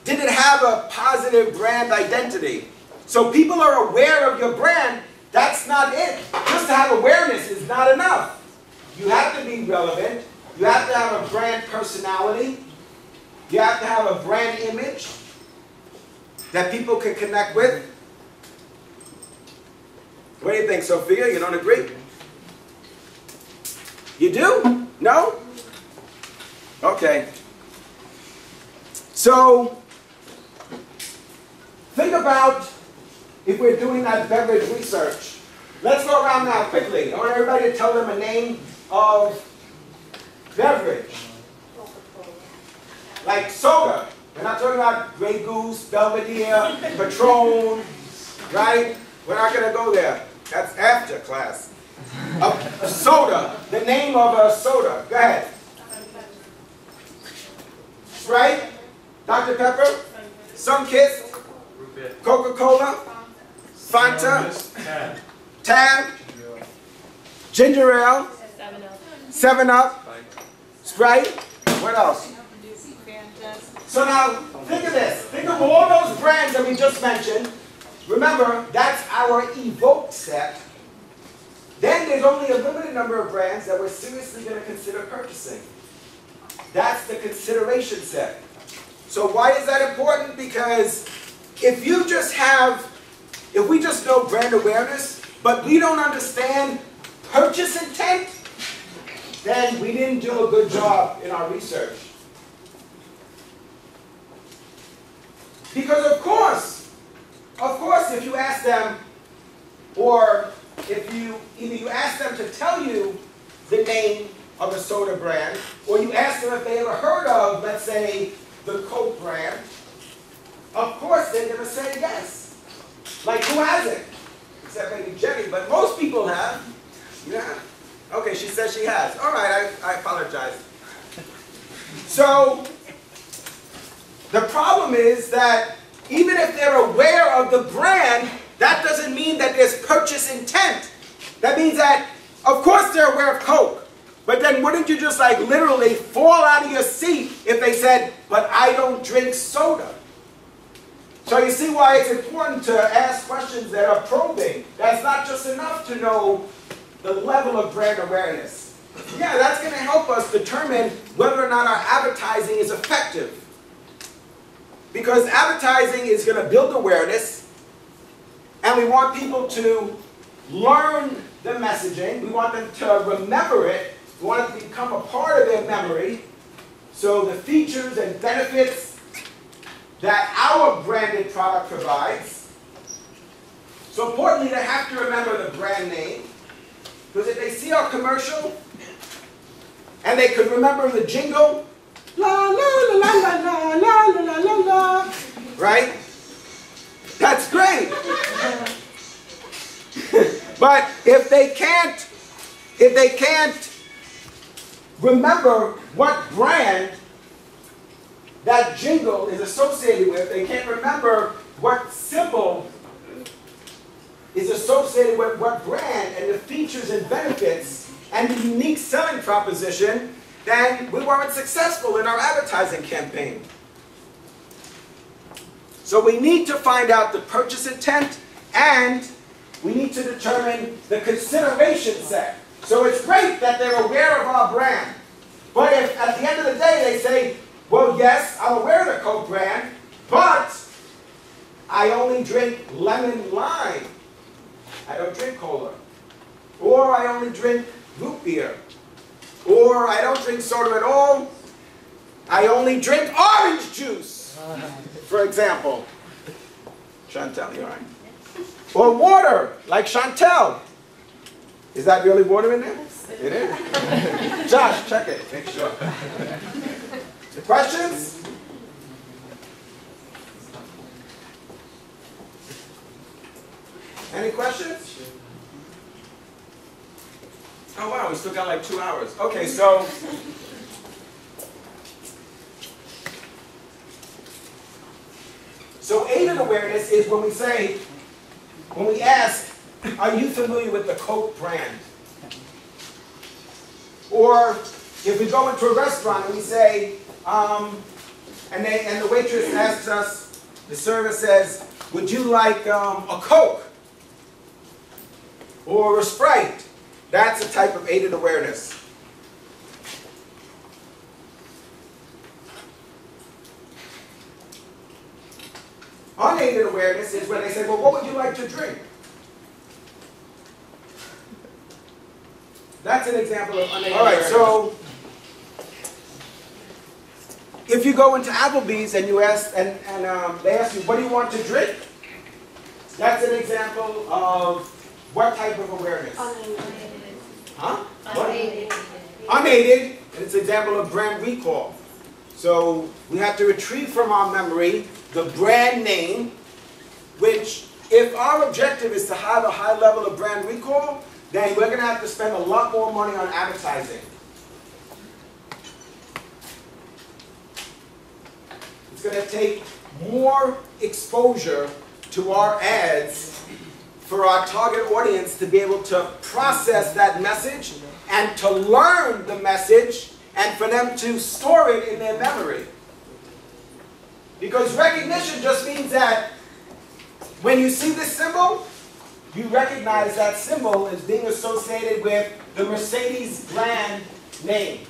[SPEAKER 1] Did it have a positive brand identity? So people are aware of your brand. That's not it. Just to have awareness is not enough. You have to be relevant. You have to have a brand personality. You have to have a brand image that people can connect with. What do you think, Sophia? You don't agree? You do? No? Okay. So, think about if we're doing that beverage research. Let's go around now quickly. I want everybody to tell them a name of beverage. Like soda. We're not talking about Grey Goose, Belvedere, Patron, right? We're not going to go there. That's after class. A soda. The name of a soda. Go ahead. Sprite? Dr. Pepper? Sunkist? Coca-Cola? Fanta? Tab? Ginger Ale? 7-Up? Sprite? What else? So now, think of this. Think of all those brands that we just mentioned. Remember, that's our evoked set. Then there's only a limited number of brands that we're seriously going to consider purchasing. That's the consideration set. So why is that important? Because if we just know brand awareness, but we don't understand purchase intent, then we didn't do a good job in our research. Because of course, if you ask them, or if either you ask them to tell you the name of a soda brand, or you ask them if they ever heard of, let's say, the Coke brand, of course they're going to say yes. Like, who hasn't? Except maybe Jenny, but most people have. Yeah. Okay, she says she has. All right, I apologize. So, the problem is that even if they're aware of the brand, that doesn't mean that there's purchase intent. That means that, of course they're aware of Coke, but then wouldn't you just like literally fall out of your seat if they said, but I don't drink soda? So you see why it's important to ask questions that are probing. That's not just enough to know the level of brand awareness. Yeah, that's going to help us determine whether or not our advertising is effective. Because advertising is going to build awareness, and we want people to learn the messaging. We want them to remember it. We want it to become a part of their memory. So the features and benefits that our branded product provides. So importantly, they have to remember the brand name. Because if they see our commercial, and they could remember the jingle, la la la la la la la la la la, right? That's great. But if they can't remember what brand that jingle is associated with, they can't remember what symbol is associated with what brand and the features and benefits and the unique selling proposition, then we weren't successful in our advertising campaign. So we need to find out the purchase intent, and we need to determine the consideration set. So it's great that they're aware of our brand. But if at the end of the day they say, well, yes, I'm aware of the Coke brand, but I only drink lemon lime. I don't drink cola. Or I only drink root beer. Or I don't drink soda at all. I only drink orange juice, for example. Chantel, you all right? Or water, like Chantel. Is that really water in there? It is. Josh, check it. Make sure. Questions? Any questions? Oh wow, we still got like 2 hours. Okay, so aided awareness is when we ask, are you familiar with the Coke brand? Or if we go into a restaurant and we say, and the waitress asks us, the server says, would you like a Coke? Or a Sprite? That's a type of aided awareness. Unaided awareness is when they say, well, what would you like to drink? That's an example of unaided awareness. All right, so if you go into Applebee's and you ask, and they ask you, what do you want to drink? That's an example of what type of awareness?
[SPEAKER 6] Unaided.
[SPEAKER 1] Huh? What?
[SPEAKER 6] Unaided.
[SPEAKER 1] Unaided, and it's an example of brand recall. So we have to retrieve from our memory the brand name, which if our objective is to have a high level of brand recall, then we're going to have to spend a lot more money on advertising. It's going to take more exposure to our ads for our target audience to be able to process that message and to learn the message and for them to store it in their memory. Because recognition just means that when you see this symbol, you recognize that symbol as being associated with the Mercedes brand name.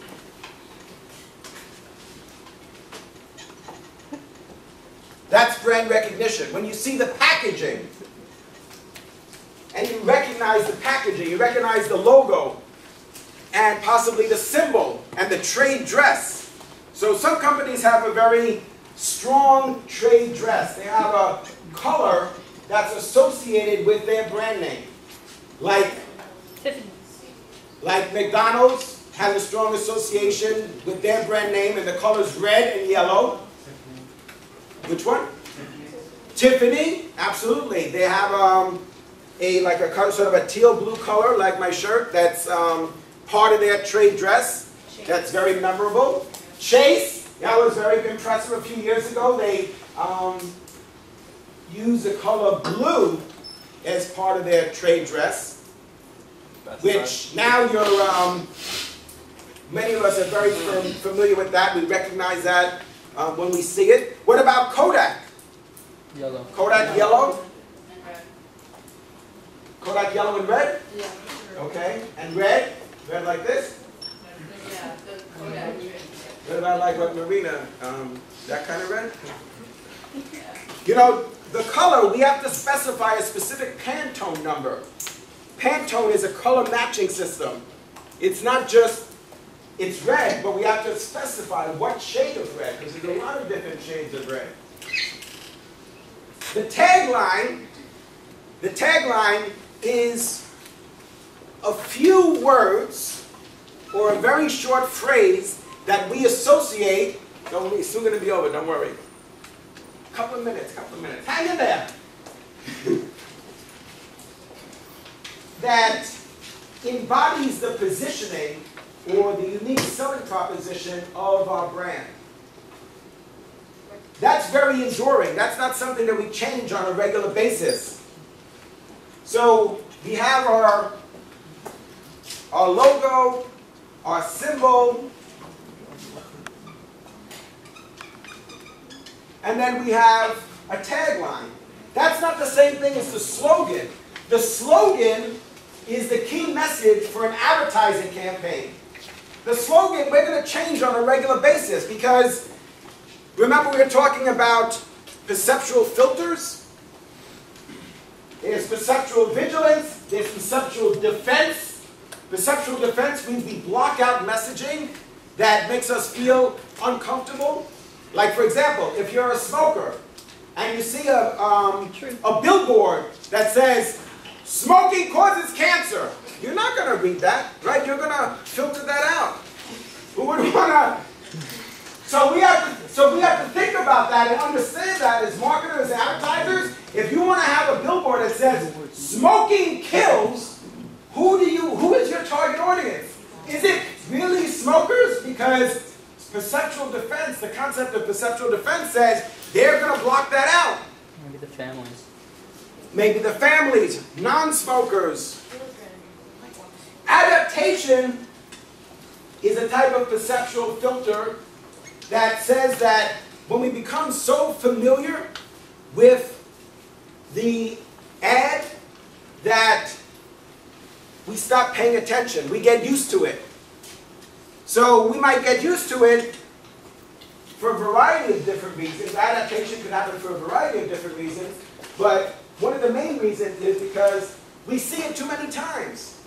[SPEAKER 1] That's brand recognition. When you see the packaging, and you recognize the packaging, you recognize the logo, and possibly the symbol, and the trade dress. So some companies have a very strong trade dress. They have a color that's associated with their brand name. Like McDonald's has a strong association with their brand name, and the color's red and yellow. Which one? Tiffany, absolutely. They have like a color, sort of a teal blue color, like my shirt. That's part of their trade dress. That's very memorable. Chase, that was very impressive a few years ago. They used the color blue as part of their trade dress, which now you're, many of us are very familiar with that. We recognize that when we see it. What about Kodak?
[SPEAKER 3] Yellow.
[SPEAKER 1] Kodak yellow?
[SPEAKER 2] And red.
[SPEAKER 1] Kodak yellow and red?
[SPEAKER 2] Yeah.
[SPEAKER 1] Okay. And red? Red like this?
[SPEAKER 2] Yeah, the Kodak.
[SPEAKER 1] What about like what Marina, that kind of red?
[SPEAKER 2] Yeah.
[SPEAKER 1] You know, the color, we have to specify a specific Pantone number. Pantone is a color matching system. It's not just, it's red, but we have to specify what shade of red, because there's a lot of different shades of red. The tagline is a few words or a very short phrase that we associate. It's soon going to be over, don't worry. Couple of minutes. Hang in there. That embodies the positioning or the unique selling proposition of our brand. That's very enduring. That's not something that we change on a regular basis. So we have our logo, our symbol, and then we have a tagline. That's not the same thing as the slogan. The slogan is the key message for an advertising campaign. The slogan we're going to change on a regular basis because remember we were talking about perceptual filters? There's perceptual vigilance, there's perceptual defense. Perceptual defense means we block out messaging that makes us feel uncomfortable. Like for example, if you're a smoker and you see a billboard that says, smoking causes cancer, you're not going to read that, right? You're going to filter that out. Who would want to? So we have to think about that and understand that as marketers and advertisers. If you want to have a billboard that says, smoking kills, who is your target audience? Is it really smokers? Because perceptual defense, the concept of perceptual defense says they're going to block that out.
[SPEAKER 3] Maybe the families.
[SPEAKER 1] Maybe the families, non-smokers. Adaptation is a type of perceptual filter that says that when we become so familiar with the ad that we stop paying attention. We get used to it. So we might get used to it for a variety of different reasons. Adaptation could happen for a variety of different reasons, but one of the main reasons is because we see it too many times.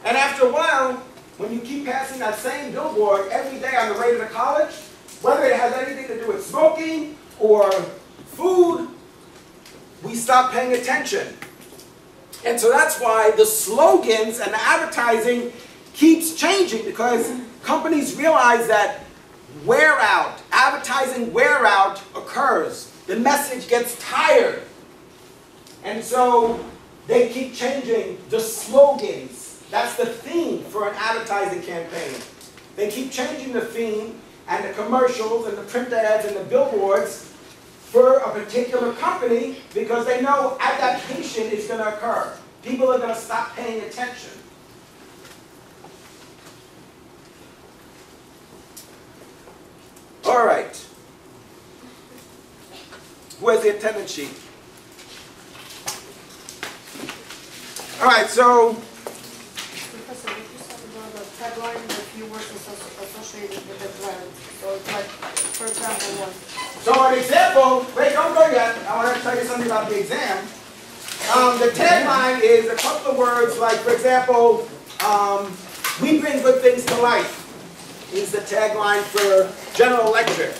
[SPEAKER 1] And after after a while, when you keep passing that same billboard every day on the way to the college, whether it has anything to do with smoking or food, we stop paying attention. And so that's why the slogans and the advertising keeps changing, because companies realize that wear out, advertising wear out occurs. The message gets tired. And so they keep changing the slogans. That's the theme for an advertising campaign. They keep changing the theme and the commercials and the print ads and the billboards for a particular company, because they know adaptation is going to occur. People are going to stop paying attention. All right. Where's the attendance sheet? All right, so
[SPEAKER 10] Professor, we just talked about the tagline and a few words associated with the brand. So it's like, for example, what?
[SPEAKER 1] So an example, wait, don't go yet. I want to tell you something about the exam. The tagline is a couple of words like, for example, we bring good things to life is the tagline for General Electric.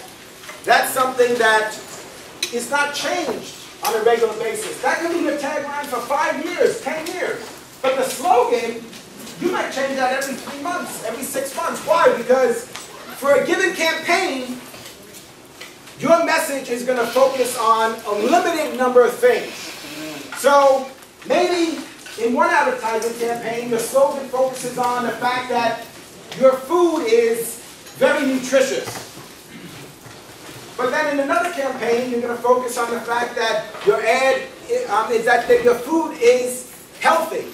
[SPEAKER 1] That's something that is not changed on a regular basis. That can be your tagline for 5 years, 10 years. But the slogan, you might change that every 3 months, every 6 months. Why? Because for a given campaign, your message is going to focus on a limited number of things. So maybe in one advertising campaign, the slogan focuses on the fact that your food is very nutritious. But then in another campaign, you're going to focus on the fact that your ad is that your food is healthy,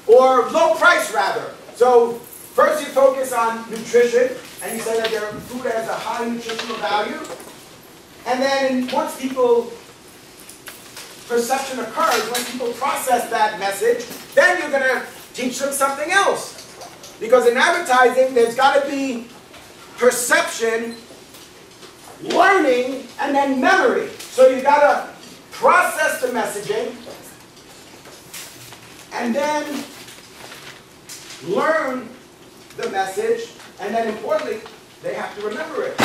[SPEAKER 1] or low price rather. So first you focus on nutrition, and you say that your food has a high nutritional value. And then once people, perception occurs, when people process that message, then you're going to teach them something else. Because in advertising, there's got to be perception, learning, and then memory. So you've got to process the messaging, and then learn the message, and then importantly, they have to remember it.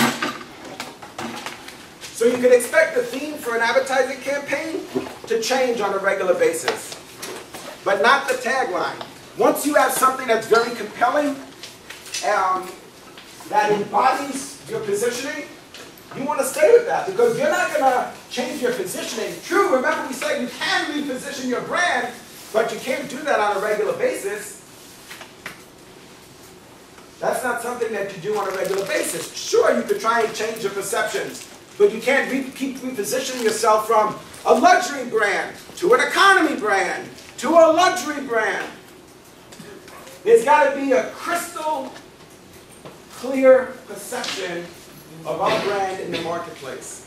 [SPEAKER 1] So you can expect the theme for an advertising campaign to change on a regular basis, but not the tagline. Once you have something that's very compelling, that embodies your positioning, you want to stay with that, because you're not going to change your positioning. True, remember we said you can reposition your brand, but you can't do that on a regular basis. That's not something that you do on a regular basis. Sure, you could try and change your perceptions, but you can't keep repositioning yourself from a luxury brand to an economy brand to a luxury brand. There's got to be a crystal clear perception of our brand in the marketplace.